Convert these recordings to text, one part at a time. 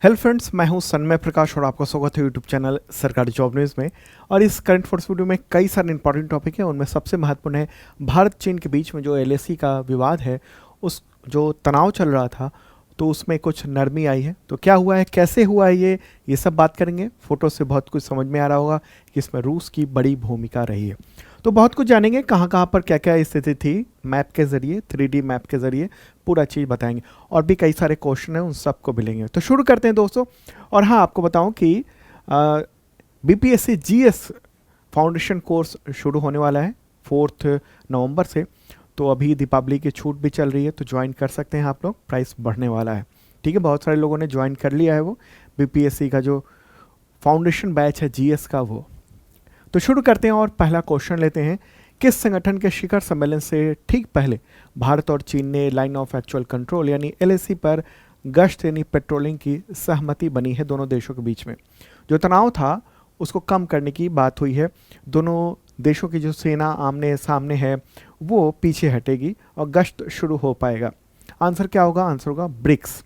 Hello friends, मैं हूं सन्मय प्रकाश और आपका स्वागत है यूट्यूब चैनल सरकारी जॉब न्यूज़ में। और इस करंट फोर्स वीडियो में कई सारे इंपॉर्टेंट टॉपिक हैं। उनमें सबसे महत्वपूर्ण है भारत चीन के बीच में जो एलएसी का विवाद है, उस जो तनाव चल रहा था, तो उसमें कुछ नरमी आई है। तो क्या हुआ है, कैसे हुआ है, ये सब बात करेंगे। फोटो से बहुत कुछ समझ में आ रहा होगा कि इसमें रूस की बड़ी भूमिका रही है। तो बहुत कुछ जानेंगे, कहाँ कहाँ पर क्या क्या स्थिति थी, मैप के जरिए, 3D मैप के जरिए पूरा चीज़ बताएंगे। और भी कई सारे क्वेश्चन हैं, उन सबको मिलेंगे। तो शुरू करते हैं दोस्तों। और हाँ, आपको बताऊं कि बीपीएससी जीएस फाउंडेशन कोर्स शुरू होने वाला है 4 नवंबर से। तो अभी दीपावली की छूट भी चल रही है, तो ज्वाइन कर सकते हैं आप लोग। प्राइस बढ़ने वाला है, ठीक है। बहुत सारे लोगों ने ज्वाइन कर लिया है वो बीपीएससी का जो फाउंडेशन बैच है जीएस का वो। तो शुरू करते हैं और पहला क्वेश्चन लेते हैं। किस संगठन के शिखर सम्मेलन से ठीक पहले भारत और चीन ने लाइन ऑफ एक्चुअल कंट्रोल यानी एलएसी पर गश्त यानी पेट्रोलिंग की सहमति बनी है दोनों देशों के बीच में? जो तनाव था उसको कम करने की बात हुई है। दोनों देशों की जो सेना आमने सामने है वो पीछे हटेगी और गश्त शुरू हो पाएगा। आंसर क्या होगा? आंसर होगा ब्रिक्स,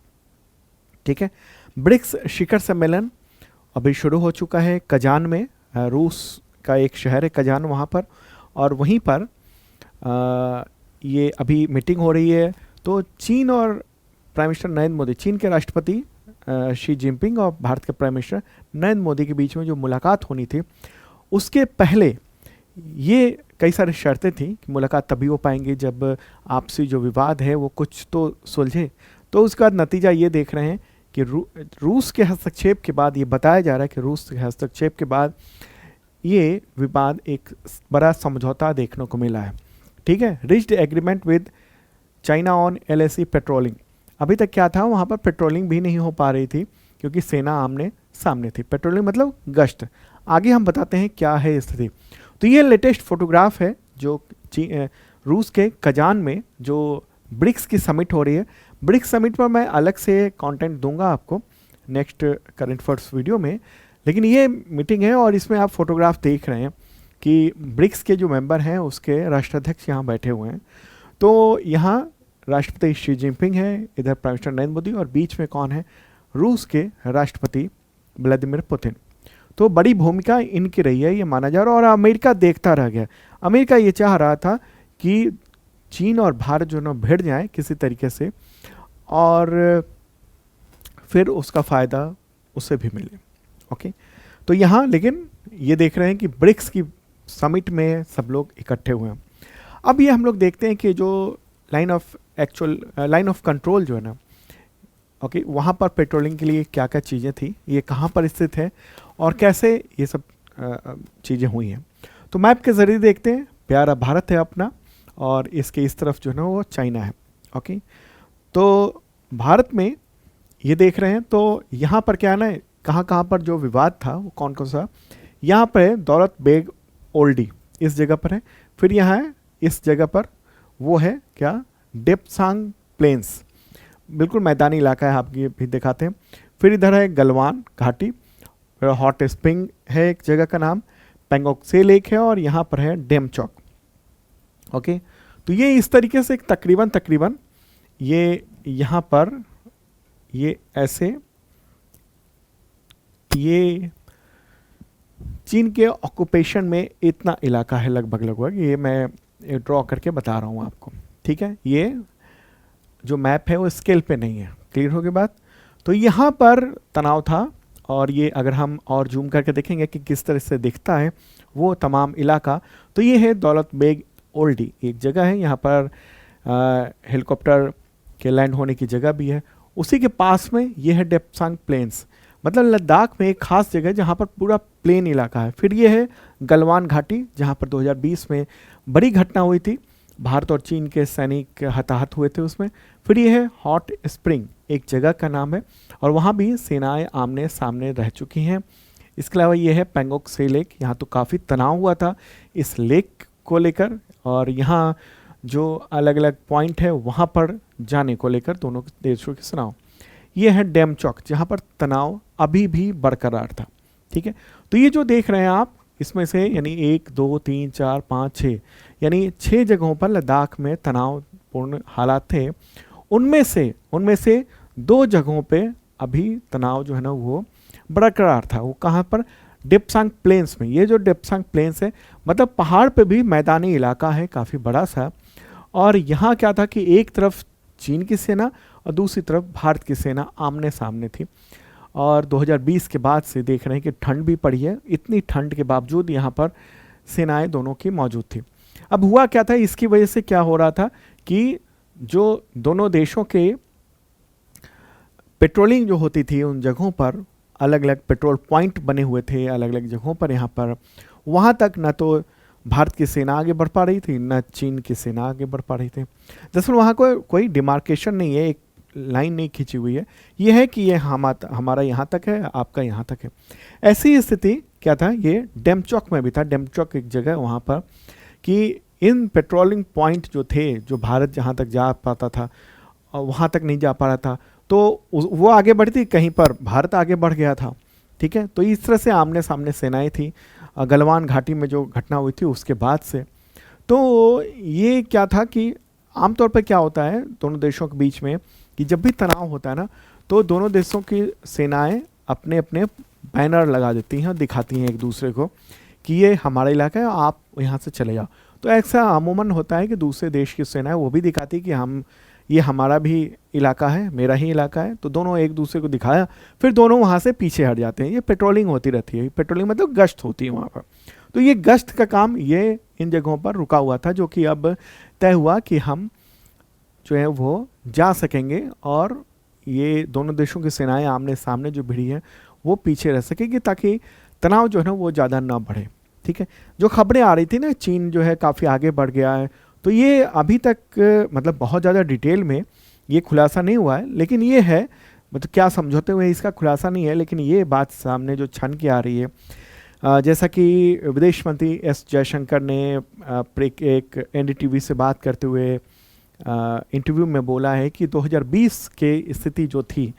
ठीक है। ब्रिक्स शिखर सम्मेलन अभी शुरू हो चुका है कजान में। रूस का एक शहर है कजान, वहाँ पर। और वहीं पर ये अभी मीटिंग हो रही है। तो चीन और प्राइम मिनिस्टर नरेंद्र मोदी, चीन के राष्ट्रपति शी जिनपिंग और भारत के प्राइम मिनिस्टर नरेंद्र मोदी के बीच में जो मुलाकात होनी थी, उसके पहले ये कई सारी शर्तें थी कि मुलाकात तभी हो पाएंगी जब आपसी जो विवाद है वो कुछ तो सुलझे। तो उसके बाद नतीजा ये देख रहे हैं कि रूस के हस्तक्षेप के बाद, ये बताया जा रहा है कि रूस के हस्तक्षेप के बाद ये विवाद एक बड़ा समझौता देखने को मिला है, ठीक है। Reached agreement with China on LAC patrolling. अभी तक क्या था, वहाँ पर पेट्रोलिंग भी नहीं हो पा रही थी क्योंकि सेना आमने सामने थी। पेट्रोलिंग मतलब गश्त। आगे हम बताते हैं क्या है स्थिति। तो ये लेटेस्ट फोटोग्राफ है जो रूस के कजान में जो ब्रिक्स की समिट हो रही है। ब्रिक्स समिट पर मैं अलग से कंटेंट दूंगा आपको नेक्स्ट करंट अफेयर्स वीडियो में। लेकिन ये मीटिंग है और इसमें आप फोटोग्राफ देख रहे हैं कि ब्रिक्स के जो मेंबर हैं उसके राष्ट्राध्यक्ष यहाँ बैठे हुए हैं। तो यहाँ राष्ट्रपति शी जिनपिंग है, इधर प्राइम मिनिस्टर नरेंद्र मोदी, और बीच में कौन है? रूस के राष्ट्रपति व्लादिमीर पुतिन। तो बड़ी भूमिका इनकी रही है, ये माना जा रहा है। और अमेरिका देखता रह गया। अमेरिका ये चाह रहा था कि चीन और भारत जो ना भिड़ जाए किसी तरीके से और फिर उसका फ़ायदा उसे भी मिले, ओके। तो यहाँ लेकिन ये देख रहे हैं कि ब्रिक्स की समिट में सब लोग इकट्ठे हुए हैं। अब ये हम लोग देखते हैं कि जो लाइन ऑफ कंट्रोल जो है ना, ओके, वहाँ पर पेट्रोलिंग के लिए क्या क्या चीज़ें थी, ये कहाँ पर स्थित है और कैसे ये सब चीज़ें हुई हैं। तो मैप के ज़रिए देखते हैं। प्यारा भारत है अपना और इसके इस तरफ जो है ना वो चाइना है, ओके। तो भारत में ये देख रहे हैं। तो यहाँ पर क्या है ना, कहाँ कहाँ पर जो विवाद था वो कौन कौन सा? यहाँ पर है दौलत बेग ओल्डी, इस जगह पर है। फिर यहाँ है इस जगह पर वो है क्या, डेप्सांग प्लेन्स, बिल्कुल मैदानी इलाका है, आप ये भी दिखाते हैं। फिर इधर है गलवान घाटी, फिर हॉट स्प्रिंग है एक जगह का नाम, पेंगोंग से लेक है, और यहाँ पर है डेमचौक, ओके। तो ये इस तरीके से तकरीबन ये यहाँ पर ये ऐसे ये चीन के ऑक्यूपेशन में इतना इलाका है लगभग। ये मैं ड्रॉ करके बता रहा हूँ आपको, ठीक है। ये जो मैप है वो स्केल पे नहीं है, क्लियर हो गई बात। तो यहाँ पर तनाव था और ये अगर हम और जूम करके देखेंगे कि किस तरह से दिखता है वो तमाम इलाका। तो ये है दौलत बेग ओल्डी, एक जगह है। यहाँ पर हेलीकॉप्टर के लैंड होने की जगह भी है। उसी के पास में ये है डेप्सांग प्लेन्स, मतलब लद्दाख में एक खास जगह जहाँ पर पूरा प्लेन इलाका है। फिर ये है गलवान घाटी, जहाँ पर 2020 में बड़ी घटना हुई थी, भारत और चीन के सैनिक हताहत हुए थे उसमें। फिर ये है हॉट स्प्रिंग, एक जगह का नाम है, और वहाँ भी सेनाएं आमने सामने रह चुकी हैं। इसके अलावा ये है पेंगोंग से लेक, यहाँ तो काफ़ी तनाव हुआ था इस लेक को लेकर, और यहाँ जो अलग अलग पॉइंट है वहाँ पर जाने को लेकर दोनों देशों के चुनाव। ये है डेमचौक, जहाँ पर तनाव अभी भी बरकरार था, ठीक है। तो ये जो देख रहे हैं आप, इसमें से यानी 1 2 3 4 5 6 यानी 6 जगहों पर लद्दाख में तनावपूर्ण हालात थे। उनमें से 2 जगहों पे अभी तनाव जो है ना वो बरकरार था। वो कहाँ पर? डेप्सांग प्लेन्स में। ये जो डेप्सांग प्लेन्स है मतलब पहाड़ पे भी मैदानी इलाका है काफ़ी बड़ा सा, और यहाँ क्या था कि एक तरफ चीन की सेना और दूसरी तरफ भारत की सेना आमने सामने थी। और 2020 के बाद से देख रहे हैं कि ठंड भी पड़ी है, इतनी ठंड के बावजूद यहाँ पर सेनाएं दोनों की मौजूद थी। अब हुआ क्या था, इसकी वजह से क्या हो रहा था कि जो दोनों देशों के पेट्रोलिंग जो होती थी उन जगहों पर, अलग अलग पेट्रोल पॉइंट बने हुए थे अलग अलग जगहों पर यहाँ पर, वहाँ तक न तो भारत की सेना आगे बढ़ पा रही थी न चीन की सेना आगे बढ़ पा रही थी। दरअसल वहाँ कोई डिमार्केशन नहीं है, एक लाइन नहीं खींची हुई है, ये है कि ये हमारा यहाँ तक है, आपका यहाँ तक है। ऐसी स्थिति क्या था, ये डेमचौक में भी था। डेमचौक एक जगह वहाँ पर कि इन पेट्रोलिंग पॉइंट जो थे, जो भारत जहाँ तक जा पाता था वहाँ तक नहीं जा पा रहा था, तो वो आगे बढ़ती, कहीं पर भारत आगे बढ़ गया था। ठीक है, तो इस तरह से आमने सामने सेनाएं थी गलवान घाटी में जो घटना हुई थी उसके बाद से। तो ये क्या था कि आमतौर पर क्या होता है दोनों देशों के बीच में कि जब भी तनाव होता है ना, तो दोनों देशों की सेनाएं अपने अपने बैनर लगा देती हैं और दिखाती हैं एक दूसरे को कि ये हमारा इलाका है, आप यहाँ से चले जाओ। तो ऐसा अमूमन होता है कि दूसरे देश की सेनाएं वो भी दिखाती कि हम, ये हमारा भी इलाका है, मेरा ही इलाका है। तो दोनों एक दूसरे को दिखाया, फिर दोनों वहाँ से पीछे हट जाते हैं। ये पेट्रोलिंग होती रहती है, पेट्रोलिंग मतलब गश्त होती है वहाँ पर। तो ये गश्त का काम ये इन जगहों पर रुका हुआ था, जो कि अब तय हुआ कि हम जो है वो जा सकेंगे और ये दोनों देशों की सेनाएं आमने सामने जो भिड़ी है वो पीछे रह सकेगी, ताकि तनाव जो है ना वो ज़्यादा ना बढ़े। ठीक है, जो खबरें आ रही थी ना चीन जो है काफ़ी आगे बढ़ गया है, तो ये अभी तक मतलब बहुत ज़्यादा डिटेल में ये खुलासा नहीं हुआ है, लेकिन ये है मतलब क्या समझौते हुए इसका खुलासा नहीं है, लेकिन ये बात सामने जो छन के आ रही है। जैसा कि विदेश मंत्री एस जयशंकर ने एक एनडीटीवी से बात करते हुए इंटरव्यू में बोला है कि 2020 के स्थिति जो थी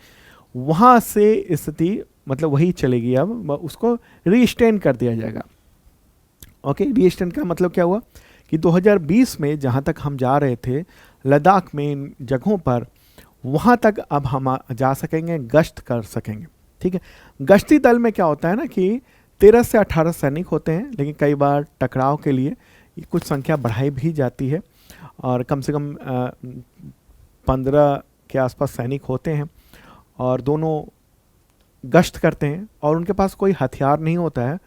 वहाँ से स्थिति मतलब वही चलेगी, अब उसको रीस्टैंड कर दिया जाएगा। ओके, रीस्टैंड का मतलब क्या हुआ कि 2020 में जहाँ तक हम जा रहे थे लद्दाख में इन जगहों पर, वहाँ तक अब हम जा सकेंगे, गश्त कर सकेंगे। ठीक है, गश्ती दल में क्या होता है ना कि 13 से 18 सैनिक होते हैं, लेकिन कई बार टकराव के लिए कुछ संख्या बढ़ाई भी जाती है और कम से कम 15 के आसपास सैनिक होते हैं और दोनों गश्त करते हैं और उनके पास कोई हथियार नहीं होता है।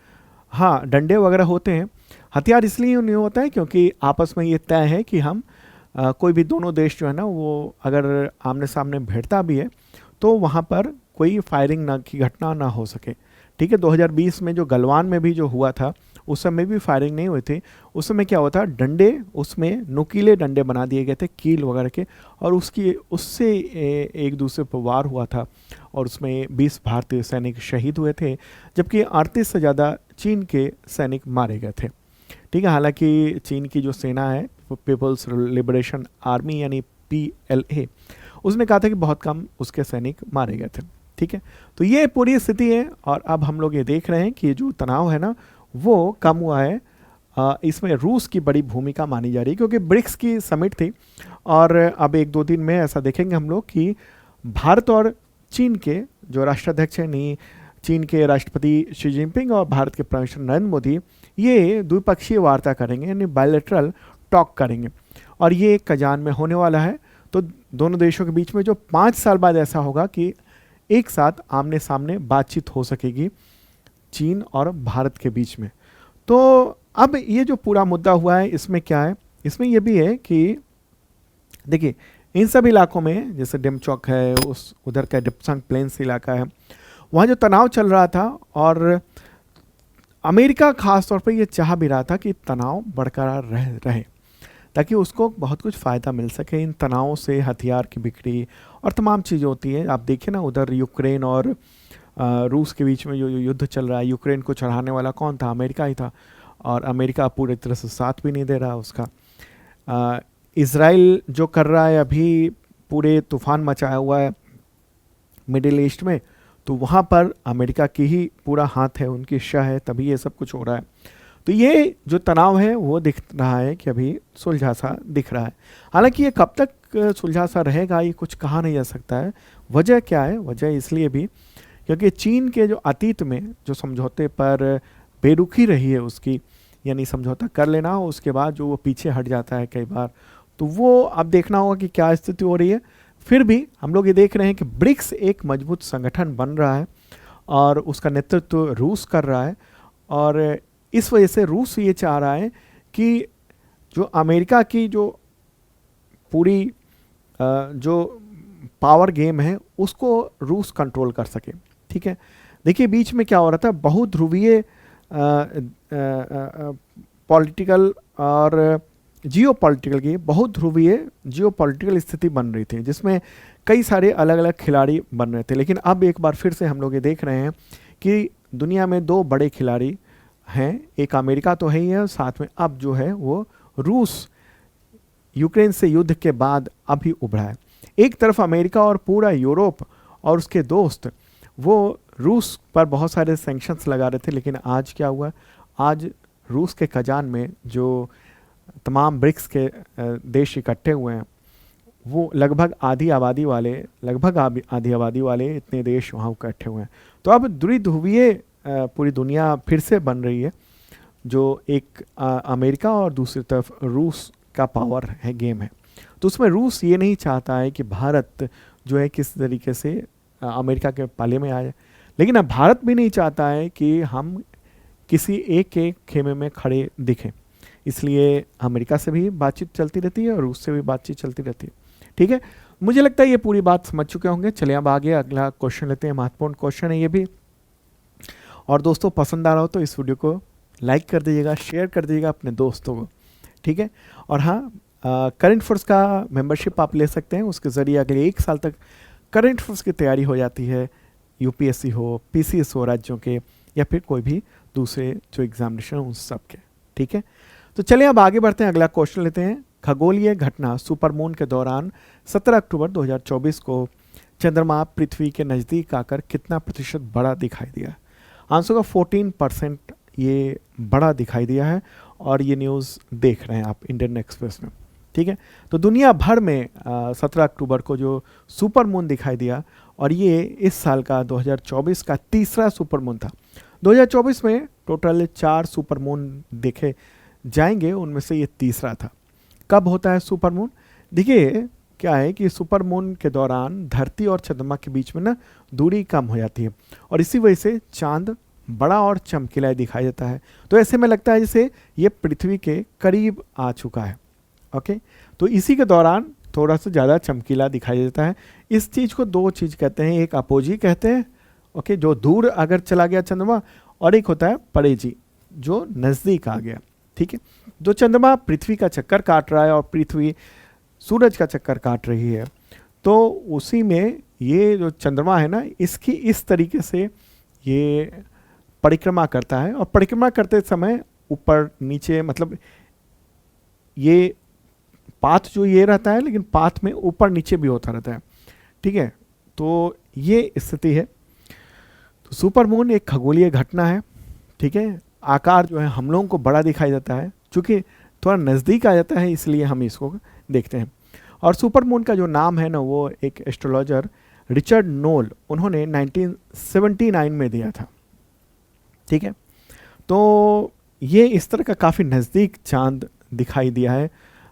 हाँ, डंडे वगैरह होते हैं। हथियार इसलिए नहीं होता है क्योंकि आपस में ये तय है कि हम कोई भी दोनों देश जो है ना वो अगर आमने सामने भिड़ता भी है तो वहाँ पर कोई फायरिंग ना की घटना ना हो सके। ठीक है, 2020 में जो गलवान में भी जो हुआ था उस समय भी फायरिंग नहीं हुई थी। उस समय क्या हुआ था, डंडे, उसमें नुकीले डंडे बना दिए गए थे कील वगैरह के, और उससे एक दूसरे पर वार हुआ था और उसमें 20 भारतीय सैनिक शहीद हुए थे, जबकि 38 से ज़्यादा चीन के सैनिक मारे गए थे। ठीक है, हालांकि चीन की जो सेना है पीपल्स लिबरेशन आर्मी यानी PLA, उसने कहा था कि बहुत कम उसके सैनिक मारे गए थे। ठीक है, तो ये पूरी स्थिति है और अब हम लोग ये देख रहे हैं कि जो तनाव है ना वो कम हुआ है। इसमें रूस की बड़ी भूमिका मानी जा रही है क्योंकि ब्रिक्स की समिट थी और अब 1-2 दिन में ऐसा देखेंगे हम लोग कि भारत और चीन के जो राष्ट्राध्यक्ष हैं, नहीं चीन के राष्ट्रपति शी जिनपिंग और भारत के प्रधानमंत्री नरेंद्र मोदी, ये द्विपक्षीय वार्ता करेंगे यानी बायलैटरल टॉक करेंगे और ये कजान में होने वाला है। तो दोनों देशों के बीच में जो 5 साल बाद ऐसा होगा कि एक साथ आमने सामने बातचीत हो सकेगी चीन और भारत के बीच में। तो अब ये जो पूरा मुद्दा हुआ है इसमें क्या है, इसमें ये भी है कि देखिए इन सब इलाकों में जैसे डेमचौक है, उस उधर का डेप्सांग प्लेन्स इलाका है, वहाँ जो तनाव चल रहा था और अमेरिका खास तौर पर ये चाह भी रहा था कि तनाव बरकरार रहे ताकि उसको बहुत कुछ फ़ायदा मिल सके। इन तनावों से हथियार की बिक्री और तमाम चीज़ें होती हैं। आप देखिए ना उधर यूक्रेन और रूस के बीच में जो युद्ध चल रहा है, यूक्रेन को चढ़ाने वाला कौन था, अमेरिका ही था और अमेरिका पूरी तरह से साथ भी नहीं दे रहा उसका। इज़राइल जो कर रहा है अभी पूरे तूफ़ान मचाया हुआ है मिडिल ईस्ट में, तो वहाँ पर अमेरिका की ही पूरा हाथ है, उनकी शाह है, तभी ये सब कुछ हो रहा है। तो ये जो तनाव है वो दिख रहा है कि अभी सुलझा सा दिख रहा है। हालांकि ये कब तक सुलझा सा रहेगा ये कुछ कहा नहीं जा सकता है। वजह क्या है? वजह इसलिए भी क्योंकि चीन के जो अतीत में जो समझौते पर बेरुखी रही है उसकी, यानी समझौता कर लेना उसके बाद जो वो पीछे हट जाता है कई बार, तो वो अब देखना होगा कि क्या स्थिति हो रही है। फिर भी हम लोग ये देख रहे हैं कि ब्रिक्स एक मजबूत संगठन बन रहा है और उसका नेतृत्व रूस कर रहा है, और इस वजह से रूस ये चाह रहा है कि जो अमेरिका की जो पूरी जो पावर गेम है उसको रूस कंट्रोल कर सके। ठीक है, देखिए बीच में क्या हो रहा था, बहुध्रुवीय पॉलिटिकल और जियो पॉलिटिकल की बहुध्रुवीय जियो पॉलिटिकल स्थिति बन रही थी जिसमें कई सारे अलग अलग खिलाड़ी बन रहे थे। लेकिन अब एक बार फिर से हम लोग ये देख रहे हैं कि दुनिया में दो बड़े खिलाड़ी हैं, एक अमेरिका तो है ही है, साथ में अब जो है वो रूस यूक्रेन से युद्ध के बाद अभी उभरा है। एक तरफ अमेरिका और पूरा यूरोप और उसके दोस्त वो रूस पर बहुत सारे सैंक्शंस लगा रहे थे, लेकिन आज क्या हुआ, आज रूस के खजान में जो तमाम ब्रिक्स के देश इकट्ठे हुए हैं वो लगभग आधी आबादी वाले इतने देश वहाँ इकट्ठे हुए हैं। तो अब द्विध्रुवीय पूरी दुनिया फिर से बन रही है, जो एक अमेरिका और दूसरी तरफ रूस का पावर है, गेम है। तो उसमें रूस ये नहीं चाहता है कि भारत जो है किस तरीके से अमेरिका के पाले में आ जाए, लेकिन अब भारत भी नहीं चाहता है कि हम किसी एक के खेमे में खड़े दिखें, इसलिए अमेरिका से भी बातचीत चलती रहती है और रूस से भी बातचीत चलती रहती है। ठीक है, मुझे लगता है ये पूरी बात समझ चुके होंगे। चलिए अब आगे अगला क्वेश्चन लेते हैं, महत्वपूर्ण क्वेश्चन है ये भी। और दोस्तों पसंद आ रहा हो तो इस वीडियो को लाइक कर दीजिएगा, शेयर कर दीजिएगा अपने दोस्तों को। ठीक है, और हाँ, करंट फोर्स का मेंबरशिप आप ले सकते हैं, उसके ज़रिए अगले 1 साल तक करंट फोर्स की तैयारी हो जाती है, यूपीएससी हो, पीसीएस हो राज्यों के, या फिर कोई भी दूसरे जो एग्जामिनेशन उन सब के। ठीक है, तो चलिए अब आगे बढ़ते हैं, अगला क्वेश्चन लेते हैं। खगोलीय घटना सुपरमून के दौरान 17 अक्टूबर 2024 को चंद्रमा पृथ्वी के नज़दीक आकर कितना प्रतिशत बड़ा दिखाई दिया? आंसर का 14% ये बड़ा दिखाई दिया है, और ये न्यूज़ देख रहे हैं आप इंडियन एक्सप्रेस में। ठीक है, तो दुनिया भर में 17 अक्टूबर को जो सुपरमून दिखाई दिया, और ये इस साल का 2024 का तीसरा सुपरमून था। 2024 में टोटल 4 सुपरमून देखे जाएंगे, उनमें से ये तीसरा था। कब होता है सुपरमून? देखिए क्या है कि सुपरमून के दौरान धरती और चंद्रमा के बीच में ना दूरी कम हो जाती है, और इसी वजह से चांद बड़ा और चमकीला दिखाई देता है। तो ऐसे में लगता है जैसे ये पृथ्वी के करीब आ चुका है। ओके, तो इसी के दौरान थोड़ा सा ज़्यादा चमकीला दिखाई देता है। इस चीज़ को 2 चीज़ कहते हैं, एक अपोजी कहते हैं, ओके, जो दूर अगर चला गया चंद्रमा, और एक होता है परेजी, जो नज़दीक आ गया। ठीक है, जो चंद्रमा पृथ्वी का चक्कर काट रहा है और पृथ्वी सूरज का चक्कर काट रही है, तो उसी में ये जो चंद्रमा है ना, इसकी इस तरीके से ये परिक्रमा करता है, और परिक्रमा करते समय ऊपर नीचे, मतलब ये पाथ जो ये रहता है, लेकिन पाथ में ऊपर नीचे भी होता रहता है। ठीक है, तो ये स्थिति है। तो सुपरमून एक खगोलीय घटना है। ठीक है, आकार जो है हम लोगों को बड़ा दिखाई देता है, चूँकि थोड़ा नज़दीक आ जाता है, इसलिए हम इसको देखते हैं। और सुपरमून का जो नाम है ना, वो एक एस्ट्रोलॉजर रिचर्ड नोल, उन्होंने 1979 में दिया था। ठीक है, तो ये इस तरह का काफ़ी नज़दीक चांद दिखाई दिया है।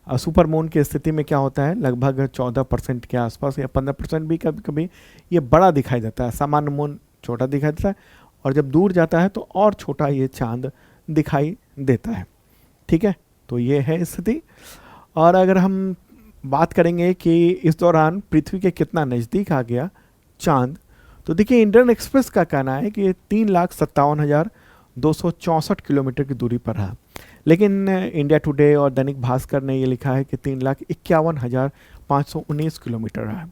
सुपरमून की स्थिति में क्या होता है, लगभग 14% के आसपास या 15% भी कभी कभी ये बड़ा दिखाई देता है। सामान्य मून छोटा दिखाई देता है, और जब दूर जाता है तो और छोटा ये चांद दिखाई देता है। ठीक है, तो ये है स्थिति। और अगर हम बात करेंगे कि इस दौरान पृथ्वी के कितना नज़दीक आ गया चांद, तो देखिए इंडियन एक्सप्रेस का कहना है कि 3,57,264 किलोमीटर की दूरी पर रहा, लेकिन इंडिया टुडे और दैनिक भास्कर ने ये लिखा है कि 3,51,519 किलोमीटर रहा।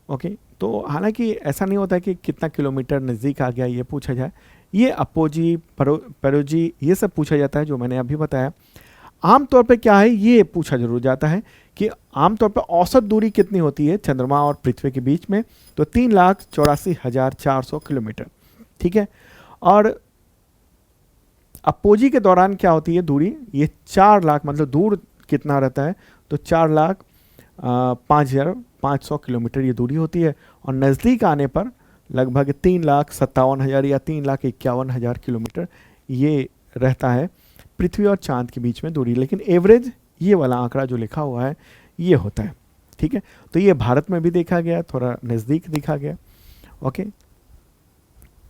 ओके, तो हालांकि ऐसा नहीं होता कि कितना किलोमीटर नज़दीक आ गया ये पूछा जाए, ये अपोजी पेरोजी ये सब पूछा जाता है, जो मैंने अभी बताया। आमतौर पे क्या है, ये पूछा जरूर जाता है कि आमतौर पे औसत दूरी कितनी होती है चंद्रमा और पृथ्वी के बीच में, तो 3,84,400 किलोमीटर। ठीक है, और अपोजी के दौरान क्या होती है दूरी, ये 4 लाख, मतलब दूर कितना रहता है, तो 5,500 किलोमीटर ये दूरी होती है, और नज़दीक आने पर लगभग 3,57,000 या 3,51,000 किलोमीटर ये रहता है पृथ्वी और चांद के बीच में दूरी। लेकिन एवरेज ये वाला आंकड़ा जो लिखा हुआ है ये होता है, ठीक है। तो ये भारत में भी देखा गया, थोड़ा नज़दीक देखा गया, ओके।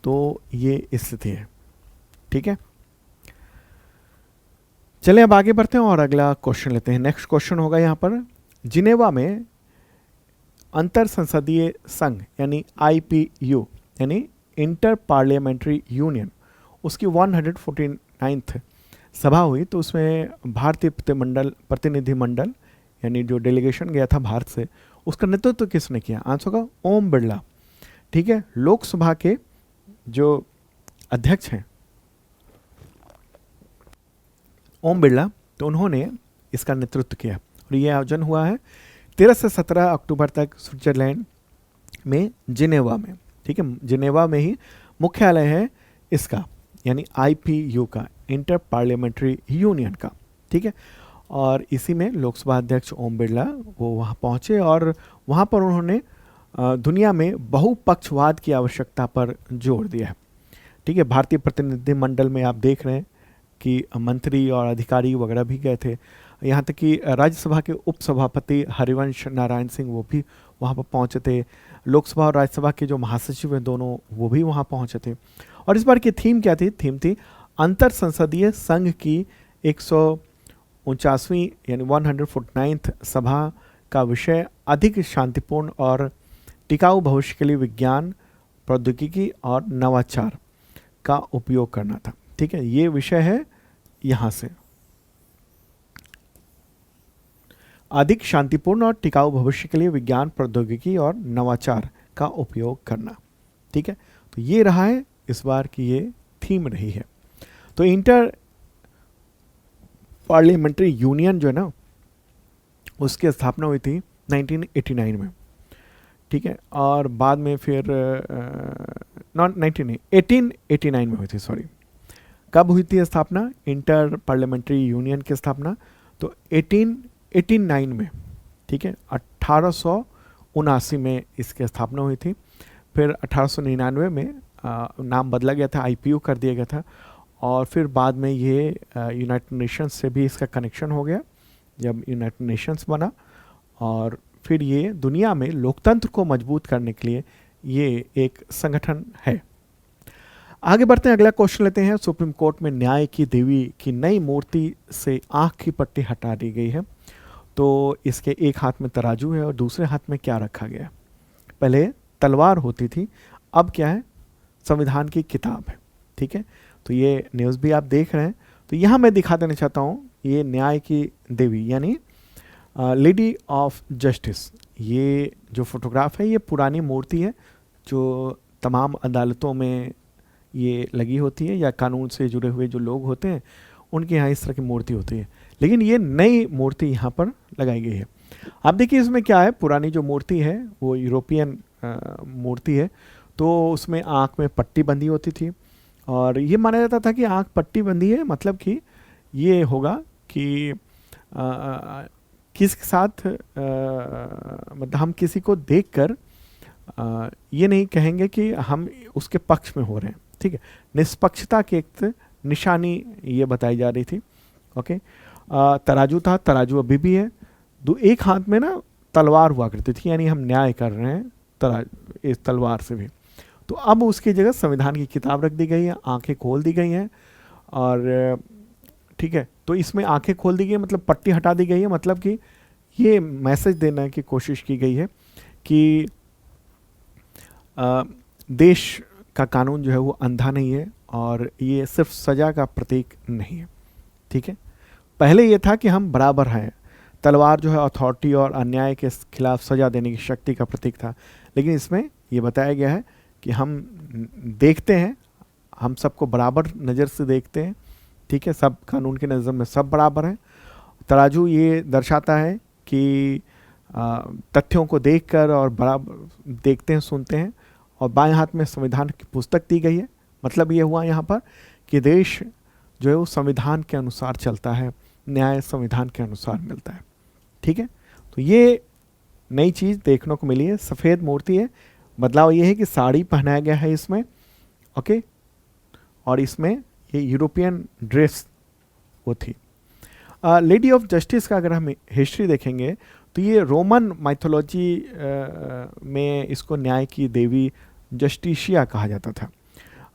तो ये स्थिति है, ठीक है। चलिए अब आगे बढ़ते हैं और अगला क्वेश्चन लेते हैं। नेक्स्ट क्वेश्चन होगा यहाँ पर, जिनेवा में अंतर संसदीय संघ यानी IPU यानी इंटर पार्लियामेंट्री यूनियन, उसकी 149th सभा हुई। तो उसमें भारतीय प्रतिनिधिमंडल यानी जो डेलीगेशन गया था भारत से, उसका नेतृत्व किसने किया? आंसर होगा ओम बिरला, ठीक है। लोकसभा के जो अध्यक्ष हैं ओम बिरला, तो उन्होंने इसका नेतृत्व किया, और यह आयोजन हुआ है 13 से 17 अक्टूबर तक स्विट्जरलैंड में जिनेवा में, ठीक है। जिनेवा में ही मुख्यालय है इसका, यानी IPU का, इंटर पार्लियामेंट्री यूनियन का, ठीक है। और इसी में लोकसभा अध्यक्ष ओम बिरला वो वहाँ पहुँचे, और वहाँ पर उन्होंने दुनिया में बहुपक्षवाद की आवश्यकता पर जोर दिया है, ठीक है। भारतीय प्रतिनिधिमंडल में आप देख रहे हैं कि मंत्री और अधिकारी वगैरह भी गए थे, यहाँ तक कि राज्यसभा के उपसभापति हरिवंश नारायण सिंह वो भी वहाँ पर पहुँचे थे। लोकसभा और राज्यसभा के जो महासचिव हैं दोनों, वो भी वहाँ पहुँचे थे। और इस बार की थीम क्या थी? थीम थी अंतर संसदीय संघ की 149वीं यानी 149th सभा का विषय अधिक शांतिपूर्ण और टिकाऊ भविष्य के लिए विज्ञान, प्रौद्योगिकी और नवाचार का उपयोग करना था, ठीक है। ये विषय है यहाँ से, अधिक शांतिपूर्ण और टिकाऊ भविष्य के लिए विज्ञान, प्रौद्योगिकी और नवाचार का उपयोग करना, ठीक है। तो ये रहा है इस बार की ये थीम रही है। तो इंटर पार्लियामेंट्री यूनियन जो है ना, उसकी स्थापना हुई थी 1989 में, ठीक है। और बाद में फिर 1889 में हुई थी, सॉरी। कब हुई थी स्थापना इंटर पार्लियामेंट्री यूनियन की स्थापना? तो 1889 में, ठीक है। 1879 में इसकी स्थापना हुई थी। फिर 1899 में नाम बदला गया था, IPU कर दिया गया था। और फिर बाद में ये यूनाइटेड नेशंस से भी इसका कनेक्शन हो गया जब यूनाइटेड नेशंस बना। और फिर ये दुनिया में लोकतंत्र को मजबूत करने के लिए ये एक संगठन है। आगे बढ़ते हैं, अगला क्वेश्चन लेते हैं। सुप्रीम कोर्ट में न्याय की देवी की नई मूर्ति से आंख की पट्टी हटा दी गई है। तो इसके एक हाथ में तराजू है और दूसरे हाथ में क्या रखा गया? पहले तलवार होती थी, अब क्या है? संविधान की किताब है, ठीक है। तो ये न्यूज़ भी आप देख रहे हैं। तो यहाँ मैं दिखा देना चाहता हूँ, ये न्याय की देवी यानी लेडी ऑफ जस्टिस, ये जो फोटोग्राफ है ये पुरानी मूर्ति है जो तमाम अदालतों में ये लगी होती है, या कानून से जुड़े हुए जो लोग होते हैं उनके यहाँ इस तरह की मूर्ति होती है। लेकिन ये नई मूर्ति यहाँ पर लगाई गई है। आप देखिए इसमें क्या है, पुरानी जो मूर्ति है वो यूरोपियन मूर्ति है, तो उसमें आँख में पट्टी बंधी होती थी, और ये माना जाता था कि आँख पट्टी बंधी है मतलब कि ये होगा कि किसके साथ मतलब हम किसी को देखकर ये नहीं कहेंगे कि हम उसके पक्ष में हो रहे हैं, ठीक है। निष्पक्षता की एक निशानी ये बताई जा रही थी, ओके। तराजू था, तराजू अभी भी है। एक हाथ में ना तलवार हुआ करती थी, यानी हम न्याय कर रहे हैं इस तलवार से भी। तो अब उसकी जगह संविधान की किताब रख दी गई है, आंखें खोल दी गई हैं, और ठीक है। तो इसमें आंखें खोल दी गई मतलब पट्टी हटा दी गई है, मतलब कि ये मैसेज देने की कोशिश की गई है कि देश का कानून जो है वो अंधा नहीं है, और ये सिर्फ सज़ा का प्रतीक नहीं है, ठीक है। पहले ये था कि हम बराबर हैं, तलवार जो है अथॉरिटी और अन्याय के खिलाफ सज़ा देने की शक्ति का प्रतीक था। लेकिन इसमें ये बताया गया है कि हम देखते हैं, हम सबको बराबर नज़र से देखते हैं, ठीक है। सब कानून की नज़र में सब बराबर हैं। तराजू ये दर्शाता है कि तथ्यों को देखकर और बराबर देखते हैं, सुनते हैं। और बाएं हाथ में संविधान की पुस्तक दी गई है, मतलब ये हुआ यहाँ पर कि देश जो है वो संविधान के अनुसार चलता है, न्याय संविधान के अनुसार मिलता है, ठीक है। तो ये नई चीज़ देखने को मिली है, सफ़ेद मूर्ति है। बदलाव ये है कि साड़ी पहनाया गया है इसमें, ओके, और इसमें ये यूरोपियन ड्रेस वो थी। लेडी ऑफ जस्टिस का अगर हम हिस्ट्री देखेंगे तो ये रोमन माइथोलॉजी में इसको न्याय की देवी जस्टिशिया कहा जाता था।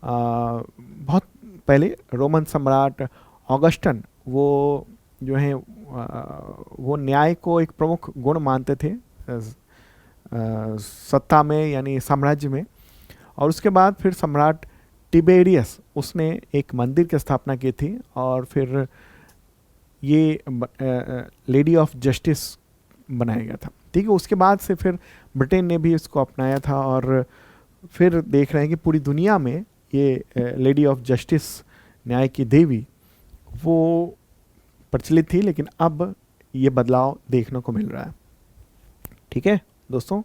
बहुत पहले रोमन सम्राट ऑगस्टन वो जो है वो न्याय को एक प्रमुख गुण मानते थे सत्ता में, यानी साम्राज्य में। और उसके बाद फिर सम्राट टिबेरियस उसने एक मंदिर की स्थापना की थी, और फिर ये लेडी ऑफ जस्टिस बनाया गया था। ठीक है, उसके बाद से फिर ब्रिटेन ने भी इसको अपनाया था, और फिर देख रहे हैं कि पूरी दुनिया में ये लेडी ऑफ जस्टिस, न्याय की देवी, वो प्रचलित थी, लेकिन अब ये बदलाव देखने को मिल रहा है। ठीक है दोस्तों,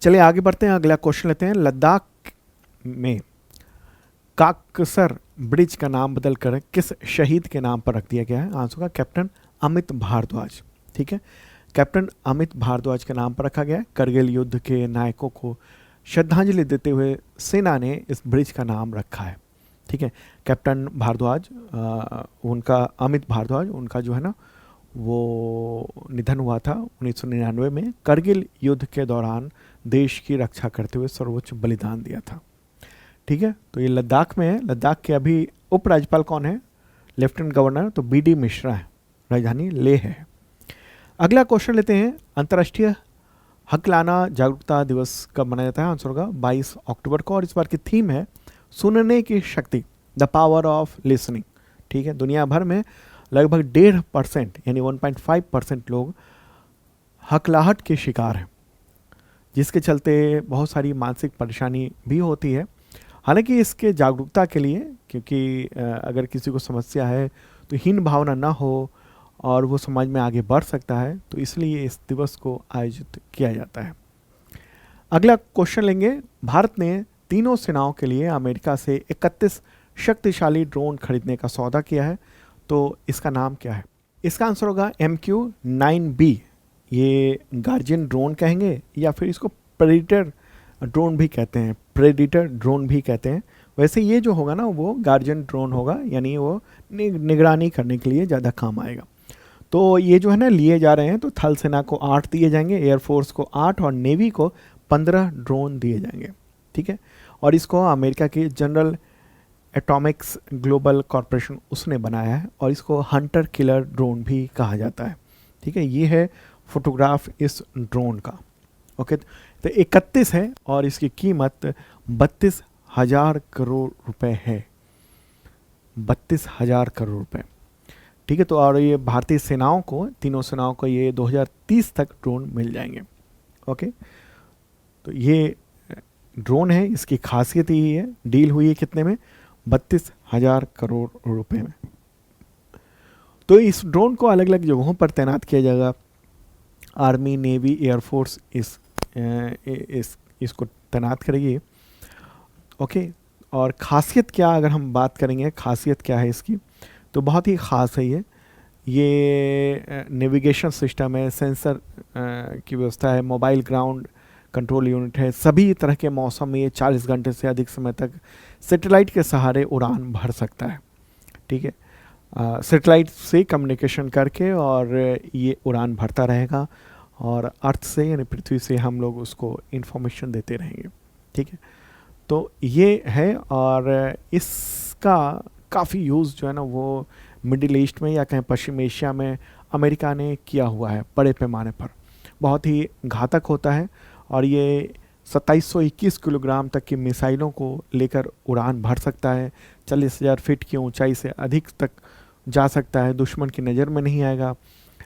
चलिए आगे बढ़ते हैं, अगला क्वेश्चन लेते हैं। लद्दाख में काकसर ब्रिज का नाम बदलकर किस शहीद के नाम पर रख दिया गया है? आंसर का कैप्टन अमित भारद्वाज। ठीक है, कैप्टन अमित भारद्वाज के नाम पर रखा गया है। करगिल युद्ध के नायकों को श्रद्धांजलि देते हुए सेना ने इस ब्रिज का नाम रखा है। ठीक है, कैप्टन भारद्वाज, उनका अमित भारद्वाज, उनका जो है ना वो निधन हुआ था 1999 में। करगिल युद्ध के दौरान देश की रक्षा करते हुए सर्वोच्च बलिदान दिया था। ठीक है, तो ये लद्दाख में है। लद्दाख के अभी उपराज्यपाल कौन है? लेफ्टिनेंट गवर्नर तो BD मिश्रा है। राजधानी लेह है। अगला क्वेश्चन लेते हैं। अंतर्राष्ट्रीय हकलाना जागरूकता दिवस कब मनाया जाता है? आंसर होगा 22 अक्टूबर को, और इस बार की थीम है सुनने की शक्ति, द पावर ऑफ लिसनिंग। ठीक है, दुनिया भर में लगभग 1.5% यानी 1.5% लोग हकलाहट के शिकार हैं, जिसके चलते बहुत सारी मानसिक परेशानी भी होती है। हालांकि इसके जागरूकता के लिए, क्योंकि अगर किसी को समस्या है तो हीन भावना ना हो और वो समाज में आगे बढ़ सकता है, तो इसलिए इस दिवस को आयोजित किया जाता है। अगला क्वेश्चन लेंगे। भारत ने तीनों सेनाओं के लिए अमेरिका से 31 शक्तिशाली ड्रोन खरीदने का सौदा किया है, तो इसका नाम क्या है? इसका आंसर होगा MQ-9B। ये गार्जियन ड्रोन कहेंगे, या फिर इसको प्रेडिटर ड्रोन भी कहते हैं, प्रेडिटर ड्रोन भी कहते हैं। वैसे ये जो होगा ना वो गार्जियन ड्रोन होगा, यानी वो निगरानी करने के लिए ज़्यादा काम आएगा। तो ये जो है ना लिए जा रहे हैं, तो थल सेना को 8 दिए जाएंगे, एयरफोर्स को 8 और नेवी को 15 ड्रोन दिए जाएंगे। ठीक है, और इसको अमेरिका की जनरल एटॉमिक्स ग्लोबल कॉरपोरेशन उसने बनाया है, और इसको हंटर किलर ड्रोन भी कहा जाता है। ठीक है, ये है फोटोग्राफ इस ड्रोन का। ओके, तो 31 है और इसकी कीमत 32,000 करोड़ रुपए है। 32,000 करोड़ रुपए। ठीक है, तो और ये भारतीय सेनाओं को, तीनों सेनाओं को ये 2030 तक ड्रोन मिल जाएंगे। ओके, तो ये ड्रोन है, इसकी खासियत यही है। डील हुई है कितने में? 32,000 करोड़ रुपए में। तो इस ड्रोन को अलग अलग जगहों पर तैनात किया जाएगा। आर्मी, नेवी, एयरफोर्स इसको तैनात करेगी। ओके, और खासियत क्या, अगर हम बात करेंगे खासियत क्या है इसकी, तो बहुत ही ख़ास है ये नेविगेशन सिस्टम है, सेंसर की व्यवस्था है, मोबाइल ग्राउंड कंट्रोल यूनिट है। सभी तरह के मौसम में ये 40 घंटे से अधिक समय तक सैटेलाइट के सहारे उड़ान भर सकता है। ठीक है, सैटेलाइट से कम्युनिकेशन करके और ये उड़ान भरता रहेगा, और अर्थ से यानी पृथ्वी से हम लोग उसको इन्फॉर्मेशन देते रहेंगे। ठीक है, तो ये है, और इसका काफ़ी यूज़ जो है ना वो मिडिल ईस्ट में या कहीं पश्चिम एशिया में अमेरिका ने किया हुआ है बड़े पैमाने पर। बहुत ही घातक होता है, और ये 2721 किलोग्राम तक की मिसाइलों को लेकर उड़ान भर सकता है। 40,000 फीट की ऊंचाई से अधिक तक जा सकता है, दुश्मन की नज़र में नहीं आएगा।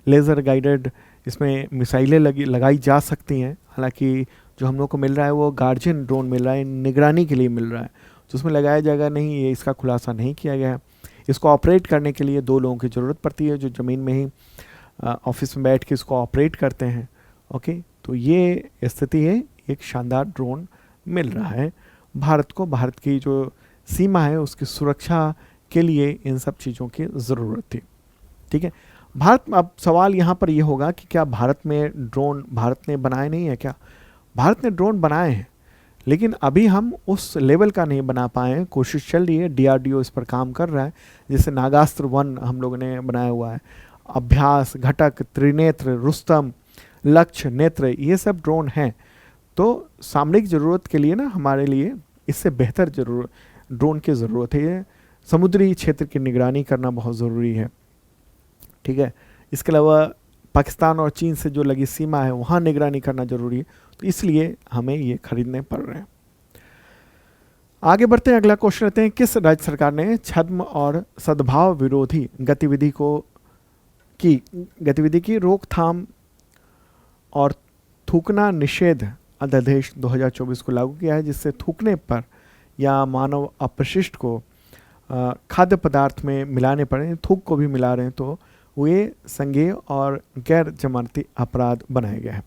लेज़र गाइडेड इसमें मिसाइलें लगाई जा सकती हैं। हालांकि जो हम लोग को मिल रहा है वो गार्जियन ड्रोन मिल रहा है, निगरानी के लिए मिल रहा है, तो उसमें लगाया जाएगा नहीं, ये इसका खुलासा नहीं किया गया है। इसको ऑपरेट करने के लिए 2 लोगों की ज़रूरत पड़ती है, जो ज़मीन में ही ऑफिस में बैठ के इसको ऑपरेट करते हैं। ओके, तो ये स्थिति है। एक शानदार ड्रोन मिल रहा है भारत को। भारत की जो सीमा है उसकी सुरक्षा के लिए इन सब चीज़ों की ज़रूरत थी। ठीक है। भारत, अब सवाल यहाँ पर ये होगा कि क्या भारत में ड्रोन भारत ने बनाए नहीं है क्या? भारत ने ड्रोन बनाए हैं, लेकिन अभी हम उस लेवल का नहीं बना पाए हैं। कोशिश चल रही है, डीआरडीओ इस पर काम कर रहा है। जैसे नागास्त्र 1 हम लोगों ने बनाया हुआ है, अभ्यास, घटक, त्रिनेत्र, रुस्तम, लक्ष्य, नेत्र, ये सब ड्रोन हैं। तो सामरिक ज़रूरत के लिए ना हमारे लिए इससे बेहतर जरूर ड्रोन की ज़रूरत है। समुद्री क्षेत्र की निगरानी करना बहुत ज़रूरी है, ठीक है। इसके अलावा पाकिस्तान और चीन से जो लगी सीमा है वहाँ निगरानी करना ज़रूरी है, तो इसलिए हमें ये खरीदने पड़ रहे हैं। आगे बढ़ते हैं, अगला क्वेश्चन लेते हैं। किस राज्य सरकार ने छद्म और सद्भाव विरोधी गतिविधि की रोकथाम और थूकना निषेध अध्यादेश 2024 को लागू किया है, जिससे थूकने पर या मानव अपशिष्ट को खाद्य पदार्थ में मिलाने पड़े, थूक को भी मिला रहे हैं तो वे संज्ञेय और गैर जमानती अपराध बनाया गया है।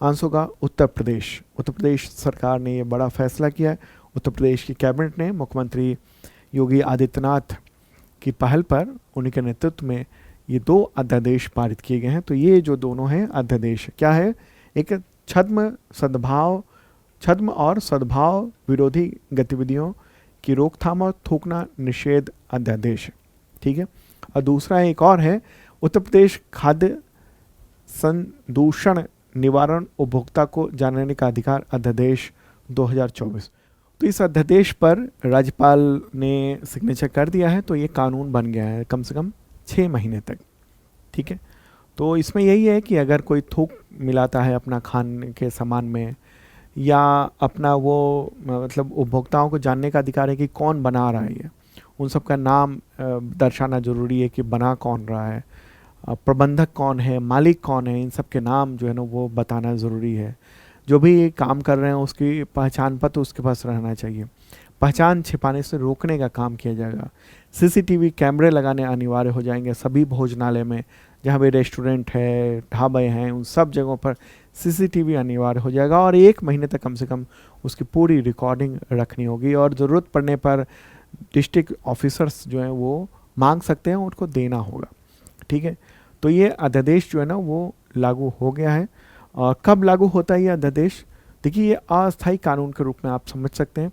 आंसर होगा उत्तर प्रदेश। उत्तर प्रदेश सरकार ने ये बड़ा फैसला किया है। उत्तर प्रदेश की कैबिनेट ने मुख्यमंत्री योगी आदित्यनाथ की पहल पर, उन्हीं के नेतृत्व में ये 2 अध्यादेश पारित किए गए हैं। तो ये जो दोनों हैं अध्यादेश क्या है? एक छद्म और सद्भाव विरोधी गतिविधियों की रोकथाम और थूकना निषेध अध्यादेश, ठीक है। और दूसरा एक और है, उत्तर प्रदेश खाद्य संदूषण निवारण उपभोक्ता को जानने का अधिकार अध्यादेश 2024। तो इस अध्यादेश पर राज्यपाल ने सिग्नेचर कर दिया है, तो ये कानून बन गया है कम से कम 6 महीने तक, ठीक है। तो इसमें यही है कि अगर कोई थूक मिलाता है अपना खाने के सामान में, या अपना वो मतलब उपभोक्ताओं को जानने का अधिकार है कि कौन बना रहा है, ये उन सब का नाम दर्शाना ज़रूरी है कि बना कौन रहा है, प्रबंधक कौन है, मालिक कौन है, इन सब के नाम जो है ना वो बताना ज़रूरी है। जो भी काम कर रहे हैं उसकी पहचान पत्र उसके पास रहना चाहिए। पहचान छिपाने से रोकने का काम किया जाएगा। सीसीटीवी कैमरे लगाने अनिवार्य हो जाएंगे सभी भोजनालय में, जहाँ भी रेस्टोरेंट है, ढाबे हैं, उन सब जगहों पर सीसीटीवी अनिवार्य हो जाएगा और 1 महीने तक कम से कम उसकी पूरी रिकॉर्डिंग रखनी होगी। और ज़रूरत पड़ने पर डिस्ट्रिक्ट ऑफिसर्स जो हैं वो मांग सकते हैं, उनको देना होगा, ठीक है। तो ये अध्यादेश जो है ना वो लागू हो गया है। और कब लागू होता है ये अध्यादेश? देखिए, ये अस्थायी कानून के रूप में आप समझ सकते हैं।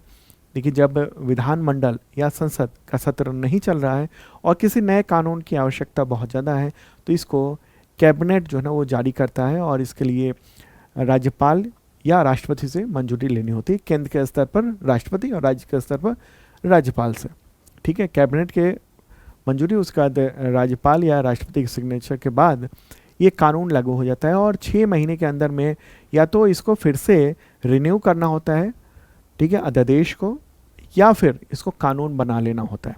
देखिए, जब विधानमंडल या संसद का सत्र नहीं चल रहा है और किसी नए कानून की आवश्यकता बहुत ज़्यादा है, तो इसको कैबिनेट जो है ना वो जारी करता है और इसके लिए राज्यपाल या राष्ट्रपति से मंजूरी लेनी होती है। केंद्र के स्तर पर राष्ट्रपति और राज्य के स्तर पर राज्यपाल से, ठीक है। कैबिनेट के मंजूरी, उसके बाद राज्यपाल या राष्ट्रपति के सिग्नेचर के बाद ये कानून लागू हो जाता है। और 6 महीने के अंदर में या तो इसको फिर से रिन्यू करना होता है, ठीक है, अध्यादेश को, या फिर इसको कानून बना लेना होता है।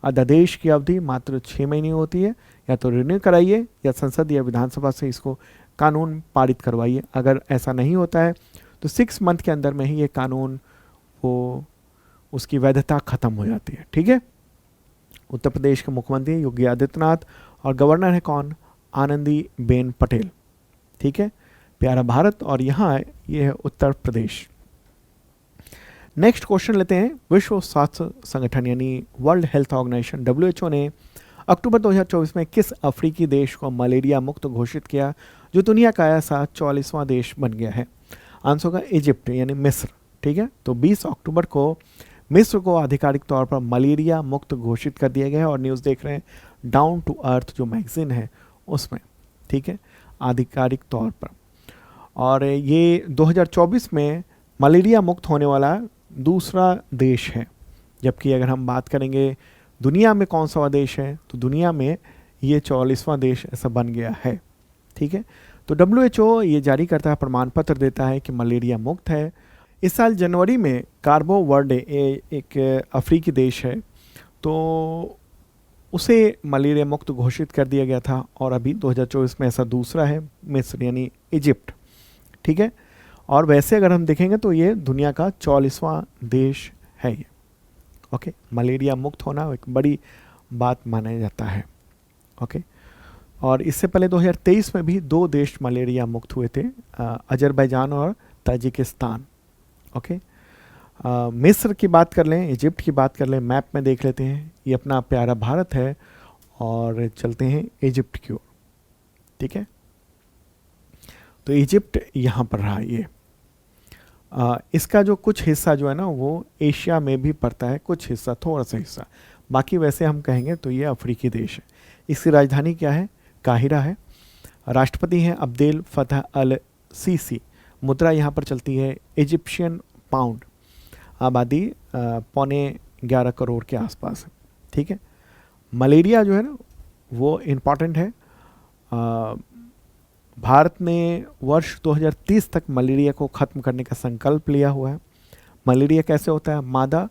अध्यादेश की अवधि मात्र 6 महीने होती है। या तो रिन्यू कराइए या संसद या विधानसभा से इसको कानून पारित करवाइए। अगर ऐसा नहीं होता है तो 6 मंथ के अंदर में ही ये कानून वो उसकी वैधता खत्म हो जाती है, ठीक है। उत्तर प्रदेश के मुख्यमंत्री योगी आदित्यनाथ और गवर्नर है कौन? आनंदीबेन पटेल, ठीक है। प्यारा भारत, और यहाँ ये है उत्तर प्रदेश। नेक्स्ट क्वेश्चन लेते हैं। विश्व स्वास्थ्य संगठन यानी वर्ल्ड हेल्थ ऑर्गेनाइजेशन WHO ने अक्टूबर 2024 में किस अफ्रीकी देश को मलेरिया मुक्त घोषित किया, जो दुनिया का ऐसा 44वां देश बन गया है? आंसर होगा इजिप्ट यानी मिस्र, ठीक है। तो 20 अक्टूबर को मिस्र को आधिकारिक तौर पर मलेरिया मुक्त घोषित कर दिया गया है। और न्यूज़ देख रहे हैं डाउन टू अर्थ जो मैगजीन है उसमें, ठीक है, आधिकारिक तौर पर। और ये 2024 में मलेरिया मुक्त होने वाला दूसरा देश है। जबकि अगर हम बात करेंगे दुनिया में कौन सा देश है, तो दुनिया में ये 44वां देश ऐसा बन गया है, ठीक है। तो WHO ये जारी करता है, प्रमाण पत्र देता है कि मलेरिया मुक्त है। इस साल जनवरी में कार्बो वर्डे एक अफ्रीकी देश है, तो उसे मलेरिया मुक्त घोषित कर दिया गया था। और अभी 2024 में ऐसा दूसरा है, मिस्र यानी इजिप्ट, ठीक है। और वैसे अगर हम देखेंगे तो ये दुनिया का 44वां देश है ये, ओके। मलेरिया मुक्त होना एक बड़ी बात माना जाता है, ओके। और इससे पहले 2023 में भी 2 देश मलेरिया मुक्त हुए थे, अजरबैजान और ताजिकिस्तान, ओके। मिस्र की बात कर लें, इजिप्ट की बात कर लें, मैप में देख लेते हैं। ये अपना प्यारा भारत है और चलते हैं इजिप्ट की ओर। ठीक है, तो इजिप्ट यहाँ पर रहा ये। इसका जो कुछ हिस्सा जो है ना वो एशिया में भी पड़ता है, कुछ हिस्सा, थोड़ा सा हिस्सा, बाकी वैसे हम कहेंगे तो ये अफ्रीकी देश है। इसकी राजधानी क्या है? काहिरा है। राष्ट्रपति हैं अब्देल फतह अल सीसी। मुद्रा यहाँ पर चलती है इजिप्शियन पाउंड। आबादी 11.25 करोड़ के आसपास है। ठीक है, मलेरिया जो है ना वो इम्पॉर्टेंट है। भारत ने वर्ष 2030 तक मलेरिया को ख़त्म करने का संकल्प लिया हुआ है। मलेरिया कैसे होता है? मादा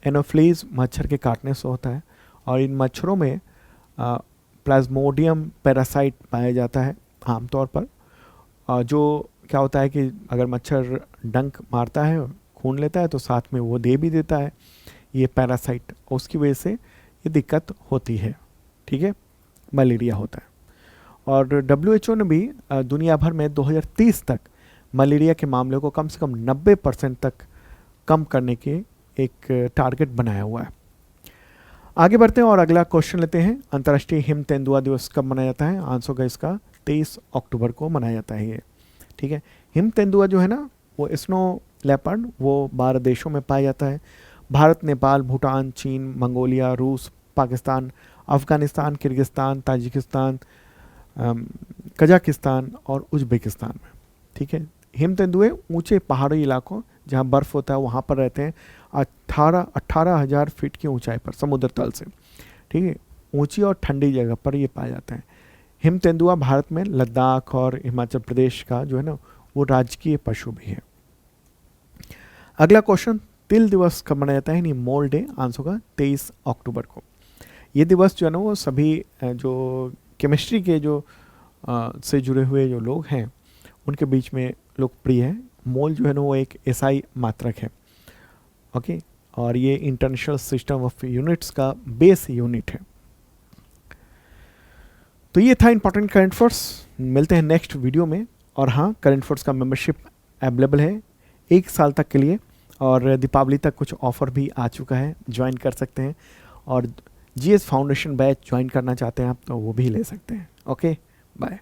एनोफ्लीज मच्छर के काटने से होता है और इन मच्छरों में प्लाज्मोडियम पैरासाइट पाया जाता है आमतौर पर। जो क्या होता है कि अगर मच्छर डंक मारता है, खून लेता है, तो साथ में वो दे भी देता है ये पैरासाइट, उसकी वजह से ये दिक्कत होती है। ठीक है, मलेरिया होता है। और WHO ने भी दुनिया भर में 2030 तक मलेरिया के मामलों को कम से कम 90% तक कम करने के एक टारगेट बनाया हुआ है। आगे बढ़ते हैं और अगला क्वेश्चन लेते हैं। अंतर्राष्ट्रीय हिम तेंदुआ दिवस कब मनाया जाता है? आंसर का इसका 23 अक्टूबर को मनाया जाता है ये। ठीक है, हिम तेंदुआ जो है ना वो स्नो लेपर्ड, वो 12 देशों में पाया जाता है। भारत, नेपाल, भूटान, चीन, मंगोलिया, रूस, Pakistan, Afghanistan, Kyrgyzstan, Tajikistan, Kazakhstan और उज्बेकिस्तान में। ठीक है, हिम तेंदुए ऊंचे पहाड़ी इलाकों जहाँ बर्फ़ होता है वहाँ पर रहते हैं, 18,000 फीट की ऊंचाई पर समुद्र तल से। ठीक है, ऊंची और ठंडी जगह पर ये पाए जाते हैं। हिम तेंदुआ भारत में लद्दाख और हिमाचल प्रदेश का जो है ना वो राजकीय पशु भी है। अगला क्वेश्चन, तिल दिवस कब मनाया जाता है? यानी मोल डे। आंसर होगा 23 अक्टूबर को। ये दिवस जो है ना वो सभी जो केमिस्ट्री के जो से जुड़े हुए जो लोग हैं उनके बीच में लोकप्रिय है। मोल जो है ना वो एक एसआई मात्रक है। ओके, और ये इंटरनेशनल सिस्टम ऑफ यूनिट्स का बेस यूनिट है। तो ये था इंपॉर्टेंट करंट अफेयर्स। मिलते हैं नेक्स्ट वीडियो में। और हाँ, करंट अफेयर्स का मेंबरशिप अवेलेबल है 1 साल तक के लिए और दीपावली तक कुछ ऑफर भी आ चुका है, ज्वाइन कर सकते हैं। और GS फाउंडेशन बैच ज्वाइन करना चाहते हैं आप तो वो भी ले सकते हैं। Okay, bye.